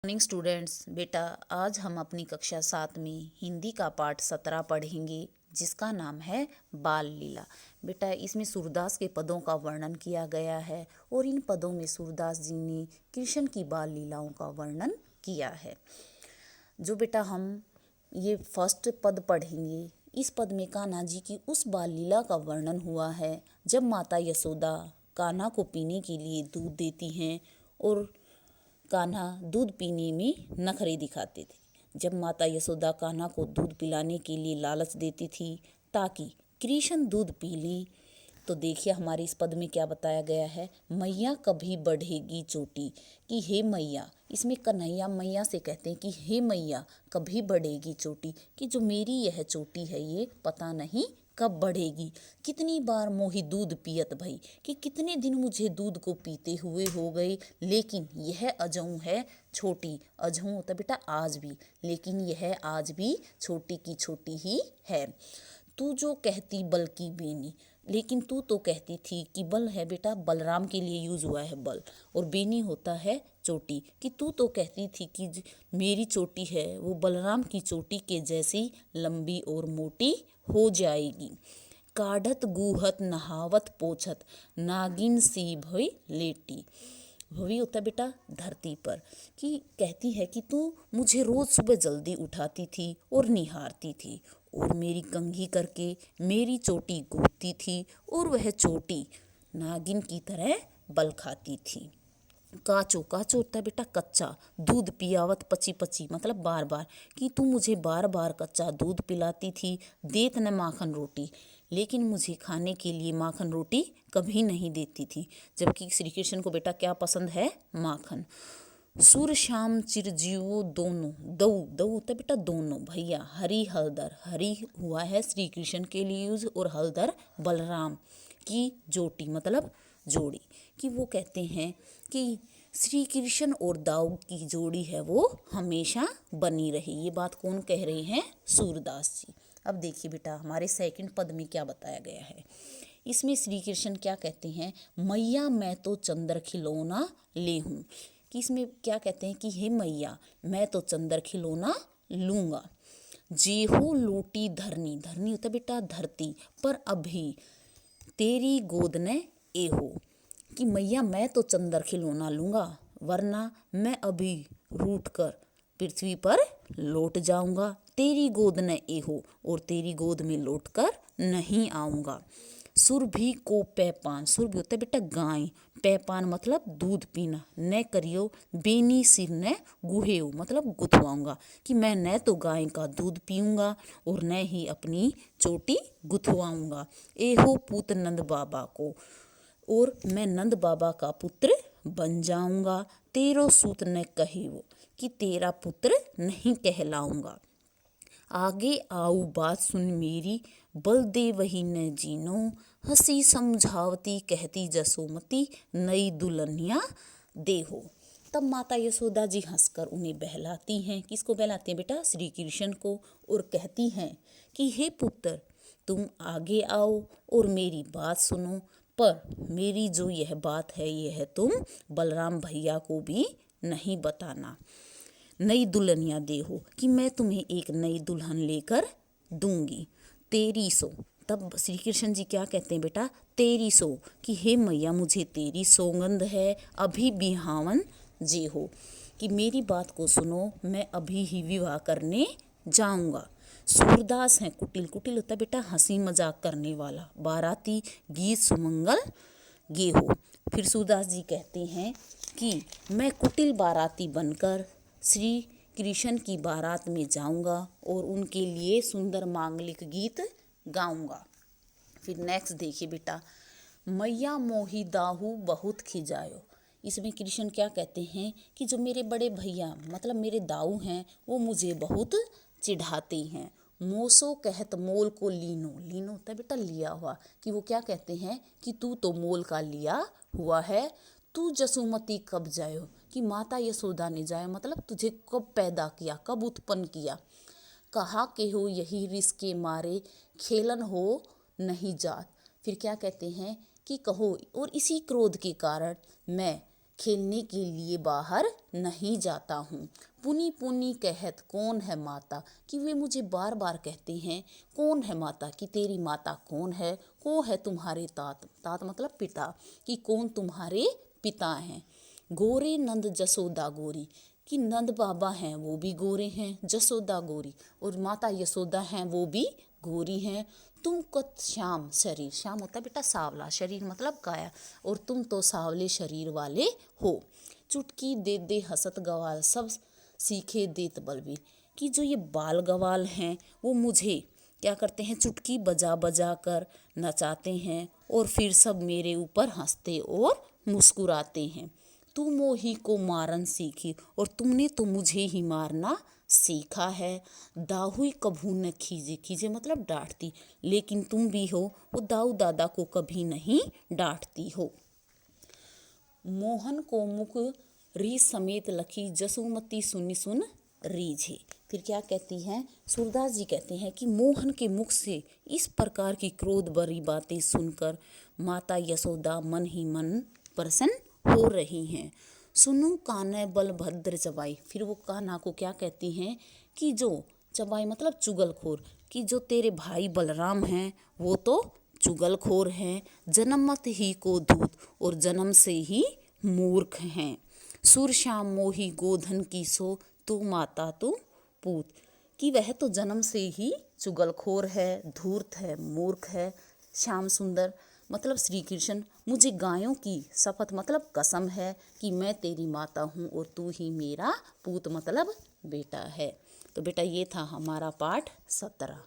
Morning students. बेटा, आज हम अपनी कक्षा 7 में हिंदी का पाठ 17 पढ़ेंगे, जिसका नाम है बाल लीला। बेटा, इसमें सूरदास के पदों का वर्णन किया गया है और इन पदों में सूरदास जी ने कृष्ण की बाल लीलाओं का वर्णन किया है। जो बेटा हम ये फर्स्ट पद पढ़ेंगे, इस पद में कान्हा जी की उस बाल लीला का वर्णन हुआ है जब माता यशोदा कान्हा को पीने के लिए दूध देती हैं और कान्हा दूध पीने में नखरे दिखाते थे। जब माता यशोदा कान्हा को दूध पिलाने के लिए लालच देती थी ताकि कृष्ण दूध पी लें, तो देखिए हमारे इस पद में क्या बताया गया है। मैया कभी बढ़ेगी चोटी, कि हे मैया, इसमें कन्हैया मैया से कहते हैं कि हे मैया कभी बढ़ेगी चोटी, कि जो मेरी यह चोटी है ये पता नहीं कब बढ़ेगी। कितनी बार मोही दूध पियत भई, कि कितने दिन मुझे दूध को पीते हुए हो गए, लेकिन यह अजऊ है छोटी। अजऊ होता बेटा आज भी, लेकिन यह आज भी छोटी की छोटी ही है। तू जो कहती बल की बेनी, लेकिन तू तो कहती थी कि बल है बेटा बलराम के लिए यूज हुआ है बल, और बेनी होता है चोटी, कि तू तो कहती थी कि मेरी चोटी है वो बलराम की चोटी के जैसी लंबी और मोटी हो जाएगी। काढ़त गूहत नहावत पोछत नागिन सी भई लेटी। भवी होता है बेटा धरती पर, कि कहती है कि तू मुझे रोज सुबह जल्दी उठाती थी और निहारती थी और मेरी कंघी करके मेरी चोटी गूंथती थी और वह चोटी नागिन की तरह बल खाती थी। काचो, काचो होता है बेटा कच्चा, दूध पियावत पची पची मतलब बार बार, कि तू मुझे बार बार कच्चा दूध पिलाती थी, देत न माखन रोटी, लेकिन मुझे खाने के लिए माखन रोटी कभी नहीं देती थी। जबकि श्री कृष्ण को बेटा क्या पसंद है? माखन। सुर श्याम चिरजीवो दोनों, दऊ दऊ होता है बेटा दोनों भैया। हरि हलदर, हरि हुआ है श्री कृष्ण के लिए यूज और हलदर बलराम की जोटी मतलब जोड़ी, कि वो कहते हैं कि श्री कृष्ण और दाऊ की जोड़ी है वो हमेशा बनी रही। ये बात कौन कह रहे हैं? सूरदास जी। अब देखिए बेटा हमारे सेकंड पद में क्या बताया गया है। इसमें श्री कृष्ण क्या कहते हैं? मैया मैं तो चंद्र खिलौना ले हूँ, कि इसमें क्या कहते हैं कि हे मैया मैं तो चंद्र खिलौना लूँगा। जेहो लूटी धरनी, धरनी होता बेटा धरती पर, अभी तेरी गोद ने एहो, कि मैया मैं तो चंद्र खिलौना लूँगा वरना मैं अभी रूठ कर पृथ्वी पर लौट जाऊंगा। तेरी गोद न एहो, और तेरी गोद में लौट कर नहीं आऊँगा। सुरभि को पैपान, सुरभि होता है बेटा गाय, पैपान मतलब दूध पीना, न करियो बेनी सिर न गुहेऊ मतलब गुथवाऊंगा, कि मैं न तो गाय का दूध पीऊँगा और न ही अपनी चोटी गुथवाऊंगा। एहो पूत नंद बाबा को, और मैं नंद बाबा का पुत्र बन जाऊंगा। तेरो सूत न कहियो, कि तेरा पुत्र नहीं कहलाऊंगा। आगे आऊ बात सुन मेरी, बल दे वही न जीनो, हंसी समझावती कहती जसोमती, नई दुल्हनिया देहो। तब माता यशोदा जी हंसकर उन्हें बहलाती हैं। किसको बहलाती हैं बेटा? श्री कृष्ण को, और कहती हैं कि हे पुत्र तुम आगे आओ और मेरी बात सुनो, पर मेरी जो यह बात है यह तुम बलराम भैया को भी नहीं बताना। नई दुल्हनिया देहो, कि मैं तुम्हें एक नई दुल्हन लेकर दूंगी। तेरी सो, तब श्री कृष्ण जी क्या कहते हैं बेटा? तेरी सो, कि हे मैया मुझे तेरी सौगंध है, अभी बिहावन जे हो, कि मेरी बात को सुनो, मैं अभी ही विवाह करने जाऊंगा। सूरदास हैं कुटिल, कुटिल होता है बेटा हंसी मजाक करने वाला, बाराती गीत सुमंगल गे हो। फिर सूरदास जी कहते हैं कि मैं कुटिल बाराती बनकर श्री कृष्ण की बारात में जाऊंगा और उनके लिए सुंदर मांगलिक गीत गाऊंगा। फिर नेक्स्ट देखिए बेटा, मैया मोही दाहू बहुत खिजायो। इसमें कृष्ण क्या कहते हैं कि जो मेरे बड़े भैया मतलब मेरे दाऊ हैं वो मुझे बहुत चिढ़ाते हैं। मोसो कहत मोल को लीनो, लीनो होता है बेटा लिया हुआ, कि वो क्या कहते हैं कि तू तो मोल का लिया हुआ है। तू जसुमती कब जायो, कि माता यशोदा ने जाया मतलब तुझे कब पैदा किया, कब उत्पन्न किया। कहा के हो यही रिस के मारे, खेलन हो नहीं जात। फिर क्या कहते हैं कि कहो, और इसी क्रोध के कारण मैं खेलने के लिए बाहर नहीं जाता हूँ। पुनी पुनी कहत कौन है माता, कि वे मुझे बार बार कहते हैं कौन है माता, कि तेरी माता कौन है। को है तुम्हारे तात, तात मतलब पिता, कि कौन तुम्हारे पिता हैं। गोरे नंद जसोदा गोरी, कि नंद बाबा हैं वो भी गोरे हैं, जसोदा गोरी और माता यशोदा हैं वो भी गोरी हैं। तुम कत श्याम शरीर, श्याम होता है बेटा सांवला, शरीर मतलब काया, और तुम तो सांवले शरीर वाले हो। चुटकी दे दे हसत गवाल, सब सीखे देत बलबीर, कि जो ये बाल गवाल हैं वो मुझे क्या करते हैं, चुटकी बजा बजा कर नचाते हैं और फिर सब मेरे ऊपर हंसते और मुस्कुराते हैं। तू मोही को मारन सीखी, और तुमने तो मुझे ही मारना सीखा है। दाहुई कभू न खीजे, खीजे मतलब डांटती, लेकिन तुम भी हो वो दाऊ दादा को कभी नहीं डांटती हो। मोहन को मुख रीझ समेत लखी, जसुमती सुनी सुन रीझे। फिर क्या कहती हैं, सूरदास जी कहते हैं कि मोहन के मुख से इस प्रकार की क्रोध भरी बातें सुनकर माता यशोदा मन ही मन प्रसन्न हो रही हैं। सुनु कान्हा बलभद्र चबाई, फिर वो कान्हा को क्या कहती हैं कि जो चबाई मतलब चुगलखोर, कि जो तेरे भाई बलराम हैं वो तो चुगलखोर हैं, जन्मत ही को धूत और जन्म से ही मूर्ख हैं। सुर श्याम मोही गोधन की सो, तू माता तू पूत, कि वह तो जन्म से ही चुगलखोर है, धूर्त है, मूर्ख है। श्याम सुंदर मतलब श्री कृष्ण, मुझे गायों की शपथ मतलब कसम है कि मैं तेरी माता हूँ और तू ही मेरा पूत मतलब बेटा है। तो बेटा ये था हमारा पाठ 17।